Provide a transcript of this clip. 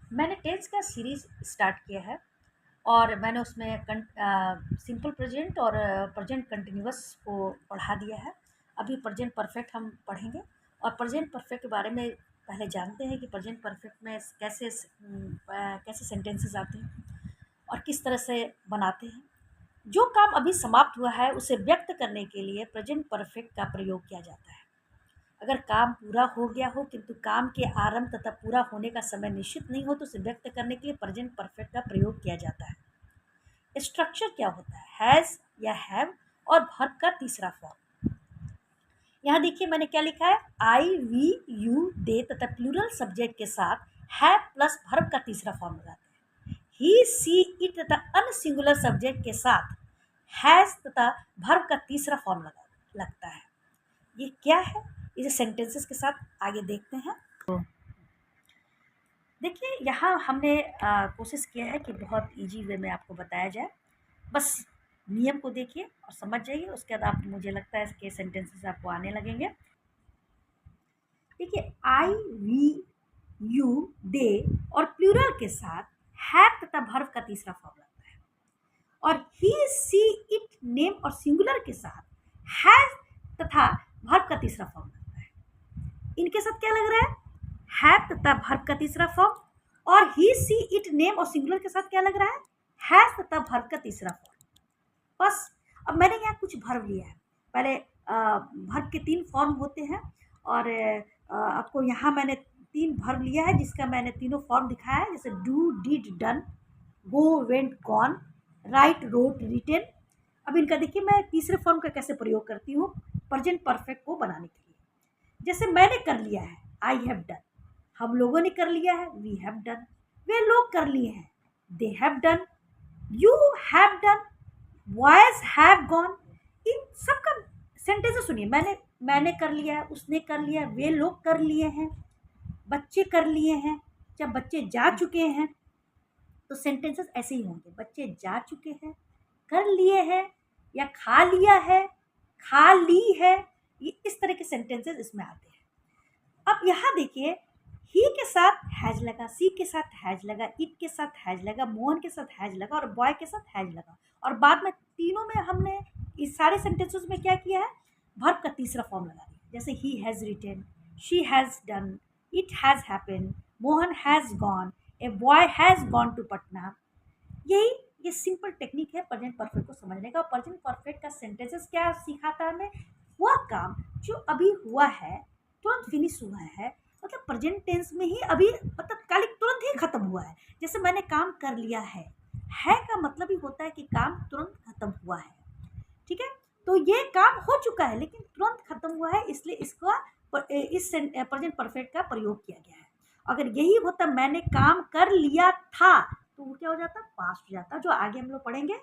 मैंने टेंस का series start किया है और मैंने उसमें सिंपल प्रेजेंट और प्रेजेंट कंटिन्यूअस को पढ़ा दिया है। अभी प्रेजेंट परफेक्ट हम पढ़ेंगे और प्रेजेंट परफेक्ट के बारे में पहले जानते हैं कि प्रेजेंट परफेक्ट में कैसे सेंटेंसेस आते हैं और किस तरह से बनाते हैं। जो काम अभी समाप्त हुआ है उसे व्यक्त करने के लिए प्रेजेंट परफेक्ट का प्रयोग किया जाता है। अगर काम पूरा हो गया हो किंतु काम के आरंभ तथा पूरा होने का समय निश्चित नहीं हो तो उसे व्यक्त करने के लिए प्रेजेंट परफेक्ट का प्रयोग किया जाता है। स्ट्रक्चर क्या होता है? हैज़ या हैव और वर्ब का तीसरा फॉर्म। यहाँ देखिए मैंने क्या लिखा है, आई वी यू दे तथा प्लूरल सब्जेक्ट के साथ हैव प्लस वर्ब का तीसरा फॉर्म लगाते हैं। ही सी इट तथा अनसिंगुलर सब्जेक्ट के साथ हैज तथा वर्ब का तीसरा फॉर्म लगता है। ये क्या है, इसे सेंटेंसेस के साथ आगे देखते हैं। देखिए यहाँ हमने कोशिश किया है कि बहुत इजी वे में आपको बताया जाए। बस नियम को देखिए और समझ जाइए, उसके बाद आप, मुझे लगता है इसके सेंटेंसेस आपको आने लगेंगे। देखिए आई वी यू दे और प्लूरल के साथ हैव तथा वर्ब का तीसरा फॉर्म लगता है और ही सी इट नेम और सिंगुलर के साथ हैज तथा वर्ब का तीसरा फॉर्म लगता है। इनके साथ क्या लग रहा है, हैव तथा वर्ब का तीसरा फॉर्म, और ही सी इट नेम और सिंगुलर के साथ क्या लग रहा है, हैज तथा वर्ब का तीसरा फॉर्म। बस अब मैंने यहाँ कुछ वर्ब लिया है। पहले वर्ब के 3 फॉर्म होते हैं और आपको यहाँ मैंने 3 वर्ब लिया है जिसका मैंने तीनों फॉर्म दिखाया है, जैसे do, did, done, go, went, gone, write, wrote, written. अब इनका देखिए मैं तीसरे फॉर्म का कैसे प्रयोग करती हूँ प्रेजेंट परफेक्ट को बनाने के लिए। जैसे मैंने कर लिया है, आई हैव डन, हम लोगों ने कर लिया है, वी हैव डन, वे लोग कर लिए हैं, they have done, you have done, boys have gone. इन सबका सेंटेंस सुनिए, मैंने कर लिया है, उसने कर लिया है, वे लोग कर लिए हैं, बच्चे कर लिए हैं। जब बच्चे जा चुके हैं तो सेंटेंसेस ऐसे ही होंगे, बच्चे जा चुके हैं, कर लिए हैं, या खा लिया है, खा ली है। ये इस तरह के सेंटेंसेस इसमें आते हैं। अब यहाँ देखिए, ही के साथ हैज लगा, सी के साथ हैज लगा, इट के साथ हैज लगा, मोहन के साथ हैज लगा और बॉय के साथ हैज लगा, और बाद में तीनों में हमने इस सारे सेंटेंसेस में क्या किया है, वर्ब का तीसरा फॉर्म लगा दिया। जैसे ही has written, she has done, it has happened, Mohan has gone, a boy has gone to Patna. यही ये सिंपल टेक्निक है प्रेजेंट परफेक्ट को समझने का। प्रेजेंट परफेक्ट का सेंटेंसेस क्या सिखाता है हमें, वह काम जो अभी हुआ है, तुरंत फिनिश हुआ है, मतलब प्रेजेंट टेंस में ही, अभी मतलब कालिक तुरंत ही खत्म हुआ है। जैसे मैंने काम कर लिया है का मतलब ही होता है कि काम तुरंत खत्म हुआ है। ठीक है, तो ये काम हो चुका है लेकिन तुरंत खत्म हुआ है, इसलिए इसका इस प्रेजेंट परफेक्ट का प्रयोग किया गया है। अगर यही होता मैंने काम कर लिया था तो वो क्या हो जाता, पास्ट हो जाता, जो आगे हम लोग पढ़ेंगे।